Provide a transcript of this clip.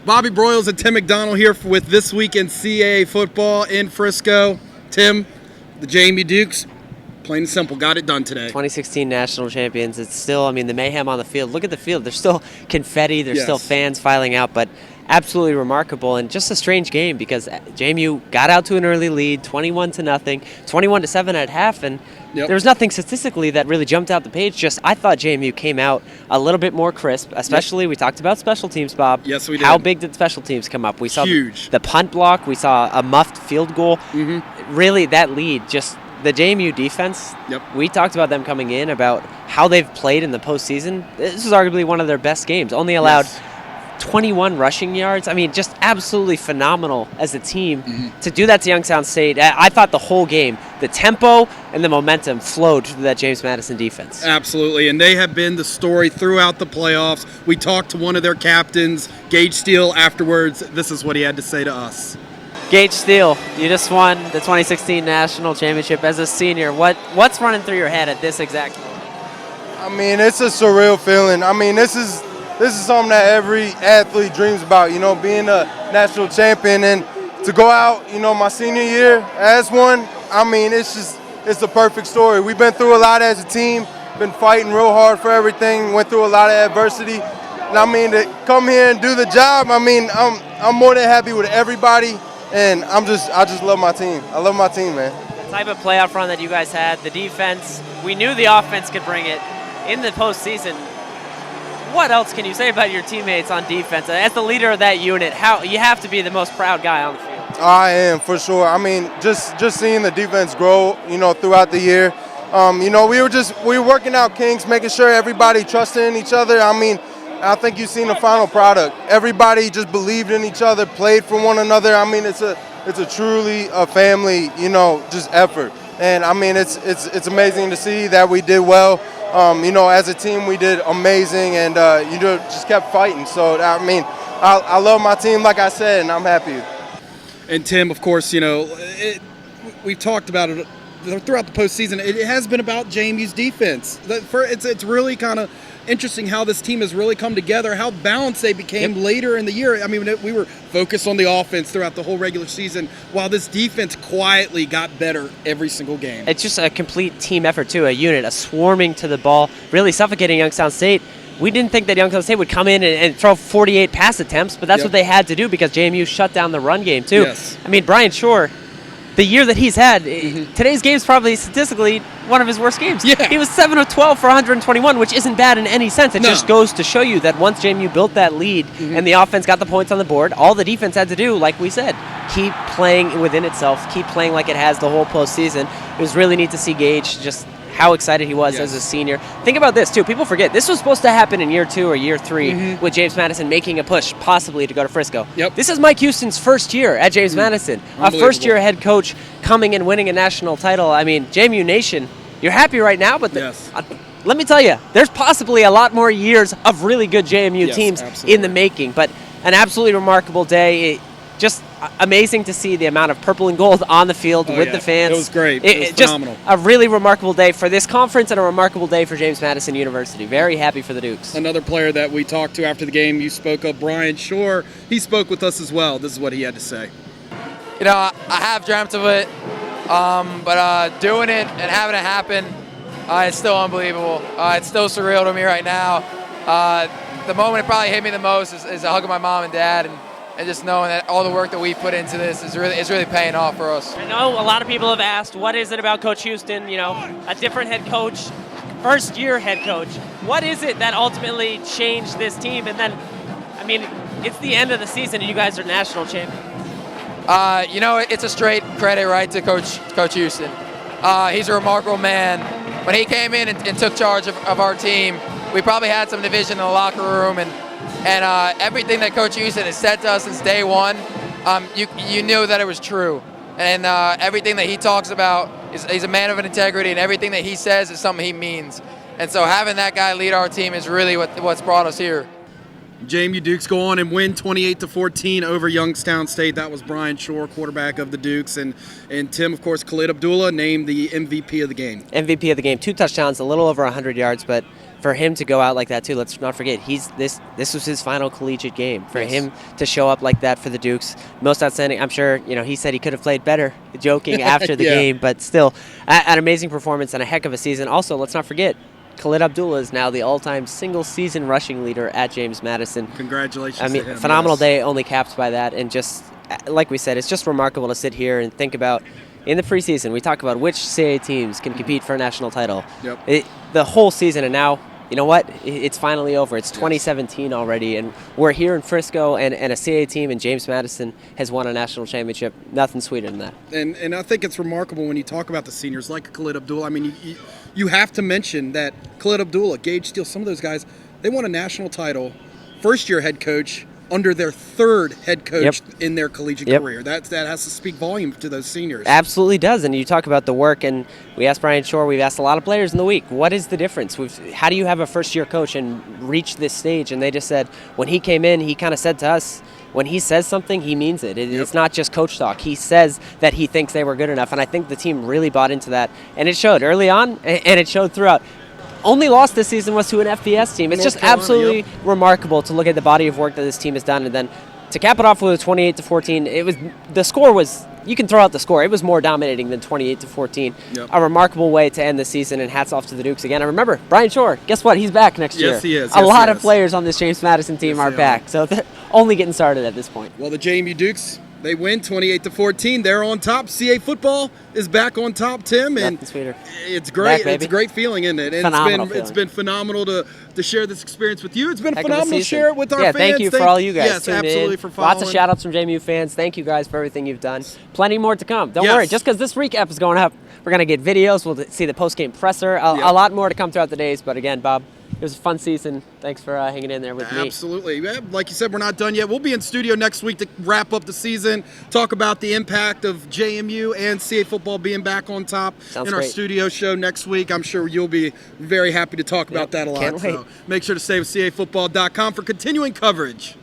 Bobby Broyles and Tim McDonald here with This Week in CAA Football in Frisco. Tim, the JMU Dukes, plain and simple, got it done today. 2016 national champions. It's still, the mayhem on the field. Look at the field. There's still confetti. There's still fans filing out, but absolutely remarkable and just a strange game because JMU got out to an early lead, 21-0, 21-7 at half, and there was nothing statistically that really jumped out the page. Just I thought JMU came out a little bit more crisp, especially we talked about special teams, Bob. Yes, we did. How big did special teams come up? We saw huge. The punt block. We saw a muffed field goal. Really, that lead just. The JMU defense, we talked about them coming in, about how they've played in the postseason. This was arguably one of their best games. Only allowed 21 rushing yards. Just absolutely phenomenal as a team to do that to Youngstown State. I thought the whole game, the tempo and the momentum flowed through that James Madison defense. Absolutely, and they have been the story throughout the playoffs. We talked to one of their captains, Gage Steel, afterwards. This is what he had to say to us. Gage Steel, you just won the 2016 national championship as a senior. What's running through your head at this exact moment? It's a surreal feeling. This is something that every athlete dreams about, being a national champion. And to go out, my senior year as one, it's the perfect story. We've been through a lot as a team, been fighting real hard for everything, went through a lot of adversity. And to come here and do the job, I'm more than happy with everybody. And I just love my team. I love my team, man. The type of playoff run that you guys had, the defense, we knew the offense could bring it in the postseason. What else can you say about your teammates on defense? As the leader of that unit, how you have to be the most proud guy on the field. I am, for sure. Just seeing the defense grow, throughout the year. We were working out kinks, making sure everybody trusted in each other. I think you've seen the final product. Everybody just believed in each other, played for one another. It's a truly a family, just effort. And it's amazing to see that we did well. As a team, we did amazing, and just kept fighting. So I love my team, like I said, and I'm happy. And Tim, of course, we've talked about it throughout the postseason. It has been about JMU's defense. It's really kind of interesting how this team has really come together, how balanced they became later in the year. We were focused on the offense throughout the whole regular season, while this defense quietly got better every single game. It's just a complete team effort, too, a unit, a swarming to the ball, really suffocating Youngstown State. We didn't think that Youngstown State would come in and throw 48 pass attempts, but that's what they had to do because JMU shut down the run game, too. Yes. Bryan Schor, the year that he's had, today's game is probably statistically one of his worst games. Yeah. He was 7 of 12 for 121, which isn't bad in any sense. It just goes to show you that once JMU built that lead and the offense got the points on the board, all the defense had to do, like we said, keep playing within itself, keep playing like it has the whole postseason. It was really neat to see Gage just how excited he was as a senior. Think about this, too. People forget, this was supposed to happen in year 2 or year 3 with James Madison making a push possibly to go to Frisco. This is Mike Houston's first year at James Madison. A first-year head coach coming and winning a national title. JMU Nation, you're happy right now, but let me tell you, there's possibly a lot more years of really good JMU teams in the making. But an absolutely remarkable day. Just amazing to see the amount of purple and gold on the field with the fans. It was great. It was phenomenal. Just a really remarkable day for this conference and a remarkable day for James Madison University. Very happy for the Dukes. Another player that we talked to after the game, you spoke of, Bryan Schor. He spoke with us as well. This is what he had to say. I have dreamt of it, but doing it and having it happen, it's still unbelievable. It's still surreal to me right now. The moment it probably hit me the most is a hug of my mom and dad, and just knowing that all the work that we put into this is really paying off for us. I know a lot of people have asked, what is it about Coach Houston? A different head coach, first-year head coach. What is it that ultimately changed this team? And then, it's the end of the season, and you guys are national champions. It's a straight credit, right, to Coach Houston. He's a remarkable man. When he came in and took charge of our team, we probably had some division in the locker room, and everything that Coach Houston has said to us since day one, you knew that it was true. And everything that he talks about, he's a man of an integrity, and everything that he says is something he means. And so having that guy lead our team is really what's brought us here. JMU Dukes go on and win 28-14 over Youngstown State. That was Bryan Schor, quarterback of the Dukes. And Tim, of course, Khalid Abdullah named the MVP of the game. MVP of the game. 2 touchdowns, a little over 100 yards, but for him to go out like that too, let's not forget this was his final collegiate game. For him to show up like that for the Dukes, most outstanding. I'm sure he said he could have played better, joking after the game, but still an amazing performance and a heck of a season. Also, let's not forget, Khalid Abdullah is now the all-time single-season rushing leader at James Madison. Congratulations! I mean, to him, phenomenal day, only capped by that, and just like we said, it's just remarkable to sit here and think about. In the preseason, we talk about which CAA teams can compete for a national title. Yep. The whole season, and now, you know what? It's finally over. It's 2017 already, and we're here in Frisco, and a CAA team in James Madison has won a national championship. Nothing sweeter than that. And I think it's remarkable when you talk about the seniors like Khalid Abdullah. I mean, you have to mention that Khalid Abdullah, Gage Steel, some of those guys, they won a national title, first-year head coach, under their third head coach in their collegiate career. That has to speak volume to those seniors. Absolutely does. And you talk about the work, and we asked Bryan Schor, we've asked a lot of players in the week, what is the difference? How do you have a first-year coach and reach this stage? And they just said, when he came in, he kind of said to us, when he says something, he means it. It's not just coach talk. He says that he thinks they were good enough, and I think the team really bought into that. And it showed early on, and it showed throughout. Only loss this season was to an FBS team. It's just absolutely remarkable to look at the body of work that this team has done, and then to cap it off with a 28-14. The score was, you can throw out the score. It was more dominating than 28-14. A remarkable way to end the season, and hats off to the Dukes again. And remember, Bryan Schor, guess what? He's back next year. Yes, he is. A lot of players on this James Madison team are back, so they're only getting started at this point. Well, the JMU Dukes, they win 28-14. They're on top. CAA football is back on top, Tim, and it's great. Back, it's a great feeling, isn't it? And it's been phenomenal to share this experience with you. It's been phenomenal to share it with our fans. Thank you for all you guys. Yes, absolutely, for following. Lots of shout outs from JMU fans. Thank you guys for everything you've done. Plenty more to come. Don't worry. Just because this recap is going up, we're going to get videos. We'll see the post game presser. A lot more to come throughout the days. But again, Bob, it was a fun season. Thanks for hanging in there with me. Absolutely. Yeah, like you said, we're not done yet. We'll be in studio next week to wrap up the season, talk about the impact of JMU and CAA football being back on top in our studio show next week. I'm sure you'll be very happy to talk about that a lot. Can't wait. So make sure to stay with CAAfootball.com for continuing coverage.